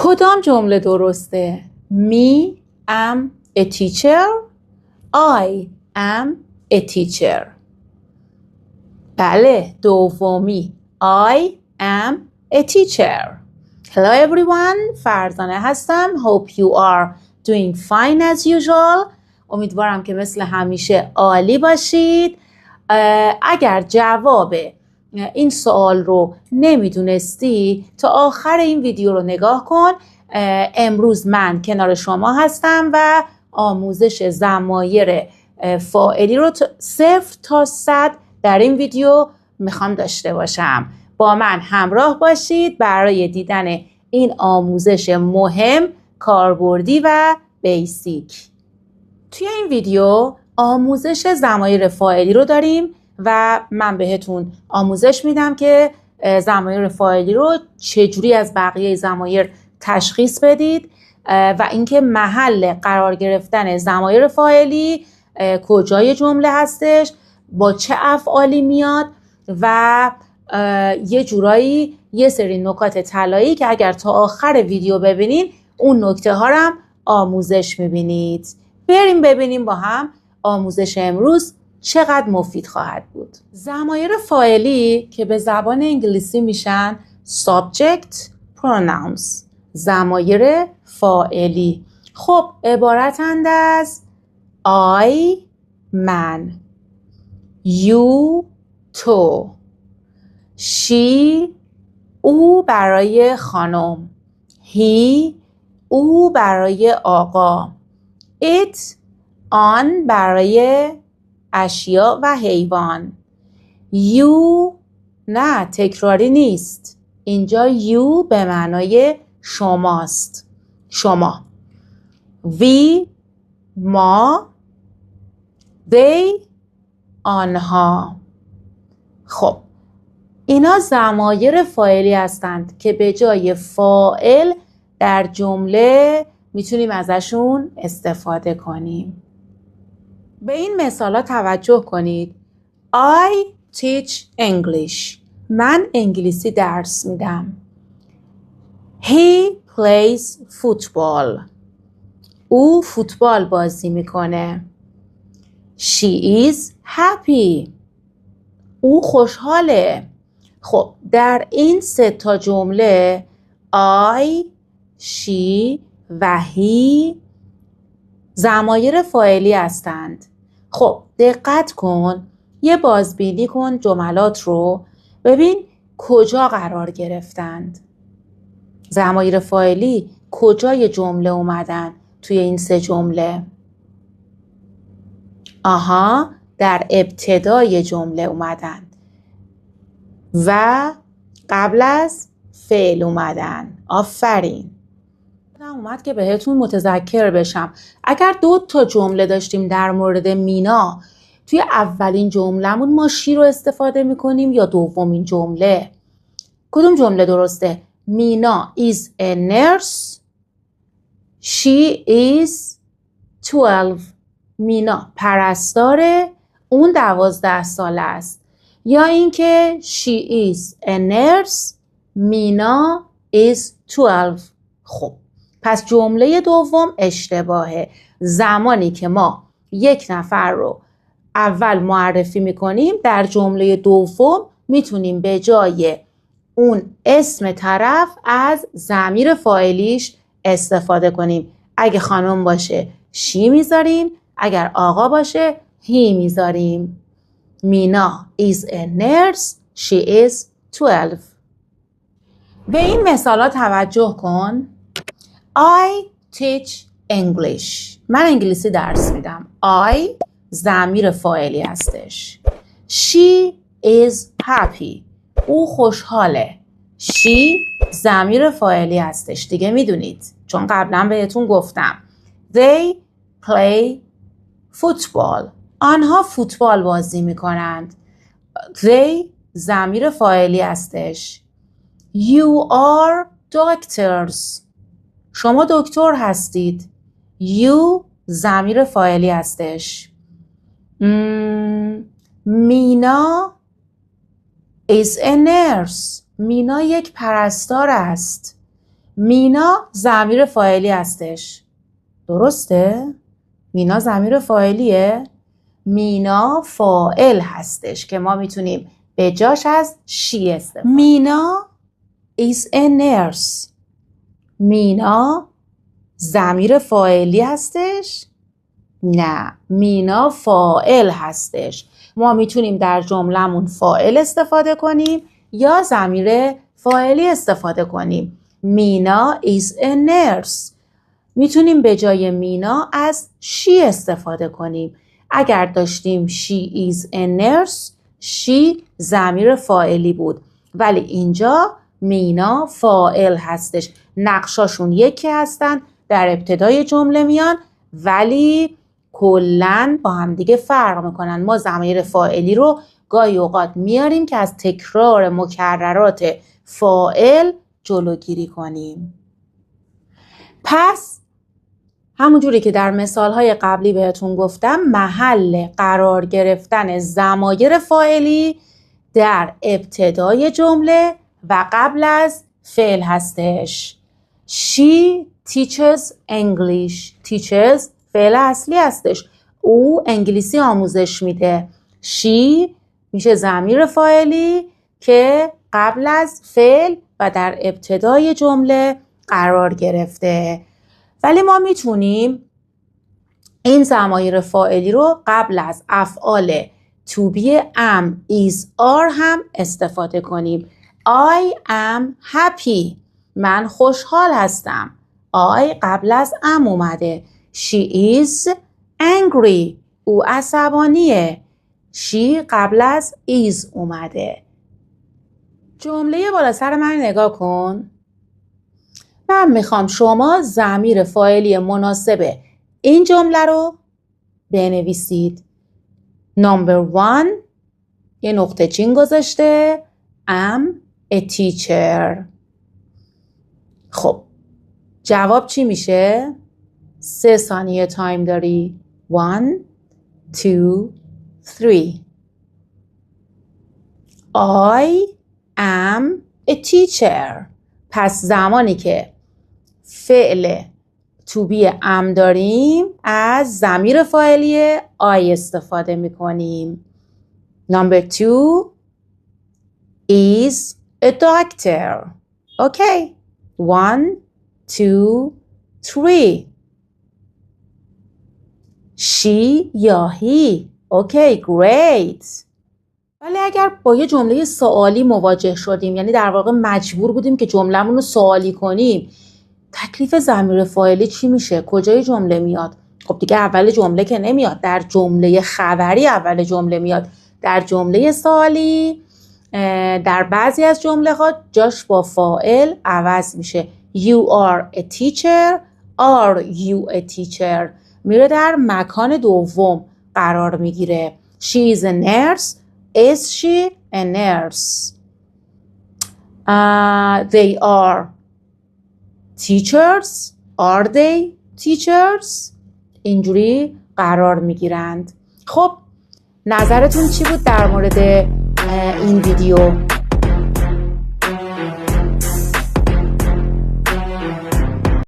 کدام جمله درسته؟ Me am a teacher. I am a teacher. بله، دومی. I am a teacher. Hello everyone. فرزانه هستم. Hope you are doing fine as usual. امیدوارم که مثل همیشه عالی باشید. اگر جواب این سوال رو نمیدونستی تا آخر این ویدیو رو نگاه کن. امروز من کنار شما هستم و آموزش ضمایر فاعلی رو 0 تا 100 در این ویدیو میخوام داشته باشم. با من همراه باشید برای دیدن این آموزش مهم، کاربردی و بیسیک. توی این ویدیو آموزش ضمایر فاعلی رو داریم و من بهتون آموزش میدم که ضمایر فاعلی رو چجوری از بقیه ضمایر تشخیص بدید و اینکه محل قرار گرفتن ضمایر فاعلی کجای جمله هستش، با چه افعالی میاد و یه جورایی یه سری نکات طلایی که اگر تا آخر ویدیو ببینین اون نکته ها رو هم آموزش میبینید. بریم ببینیم با هم آموزش امروز چقدر مفید خواهد بود. ضمایر فاعلی که به زبان انگلیسی میشن subject pronouns، ضمایر فاعلی. خب عبارتند از I من، you تو، she او برای خانم، he او برای آقا، it آن برای اشیا و حیوان، you نه تکراری نیست، اینجا you به معنای شماست، شما، we ما، they آنها. خب اینا ضمایر فاعلی هستند که به جای فاعل در جمله میتونیم ازشون استفاده کنیم. به این مثالا توجه کنید. I teach English. من انگلیسی درس میدم. He plays football. او فوتبال بازی میکنه. She is happy. او خوشحاله. خب در این 3 تا جمله I، she و he ضمایر فاعلی هستند. خب دقت کن، یه بازبینی کن جملات رو، ببین کجا قرار گرفتند. ضمایر فاعلی کجای جمله اومدن توی این 3 جمله؟ آها، در ابتدای جمله اومدن و قبل از فعل اومدن. آفرین. اومد که بهتون متذکر بشم. اگر 2 تا جمله داشتیم در مورد مینا، توی اولین جملهمون ما شی رو استفاده میکنیم یا دومین جمله؟ کدوم جمله درسته؟ مینا is a nurse. She is 12. مینا پرستاره، اون 12 ساله است. یا اینکه she is a nurse. مینا is 12. خب پس جمله دوم اشتباهه. زمانی که ما یک نفر رو اول معرفی میکنیم، در جمله دوم میتونیم به جای اون اسم طرف از ضمیر فاعلیش استفاده کنیم. اگه خانم باشه شی میذاریم، اگر آقا باشه هی میذاریم. مینا is a nurse. She is 12. به این مثالا توجه کن. I teach English. من انگلیسی درس میدم. I ضمیر فاعلی هستش. She is happy. او خوشحاله. She ضمیر فاعلی هستش. دیگه میدونید چون قبلا بهتون گفتم. They play football. آنها فوتبال بازی میکنند. They ضمیر فاعلی هستش. You are doctors. شما دکتر هستید. You ضمیر فاعلی هستش. مینا is a nurse. مینا یک پرستار است. مینا ضمیر فاعلی هستش. درسته؟ مینا ضمیر فاعلیه؟ مینا فاعل هستش که ما میتونیم به جاش از she استفاده. مینا is a nurse. مینا ضمیر فاعلی هستش؟ نه، مینا فاعل هستش. ما میتونیم در جمله‌مون فاعل استفاده کنیم یا ضمیر فاعلی استفاده کنیم. مینا is a nurse. میتونیم به جای مینا از she استفاده کنیم. اگر داشتیم she is a nurse، she ضمیر فاعلی بود، ولی اینجا مینا فاعل هستش. نقشاشون یکی هستن، در ابتدای جمله میان ولی کلن با هم دیگه فرق میکنن. ما ضمیر فاعلی رو گاهی اوقات میاریم که از تکرار مکررات فاعل جلوگیری کنیم. پس همونجوری که در مثالهای قبلی بهتون گفتم، محل قرار گرفتن ضمایر فاعلی در ابتدای جمله و قبل از فعل هستش. She teaches English. Teaches فعل اصلی هستش. او انگلیسی آموزش میده. She میشه ضمیر فاعلی که قبل از فعل و در ابتدای جمله قرار گرفته. ولی ما میتونیم این ضمایر فاعلی رو قبل از افعال to be, am, is, are هم استفاده کنیم. I am happy. من خوشحال هستم. I قبل از am اومده. She is angry. او عصبانیه. She قبل از is اومده. جمله بالا سر من نگاه کن. من میخوام شما ضمیر فاعلی مناسب این جمله رو بنویسید. Number 1 یه نقطه چین گذاشته. I'm a teacher. خب جواب چی میشه؟ 3 ثانیه تایم داری. 1 2 3. I am a teacher. پس زمانی که فعل to be am داریم از ضمیر فاعلی I استفاده میکنیم. Number 2 is a doctor. Okay. 1 2 3. She یا he. Okay, great. ولی اگر با یه جمله سوالی مواجه شدیم، یعنی در واقع مجبور بودیم که جمله‌مون رو سوالی کنیم، تکلیف ضمیر فاعلی چی میشه؟ کجای جمله میاد؟ خب دیگه اول جمله که نمیاد، در جمله خبری اول جمله میاد. در جمله سوالی در بعضی از جمله ها جاش با فاعل عوض میشه. You are a teacher. Are you a teacher؟ میره در مکان دوم قرار میگیره. She is a nurse. Is she a nurse؟ They are teachers. Are they teachers؟ اینجوری قرار میگیرند. خب نظرتون چی بود در مورد این ویدیو؟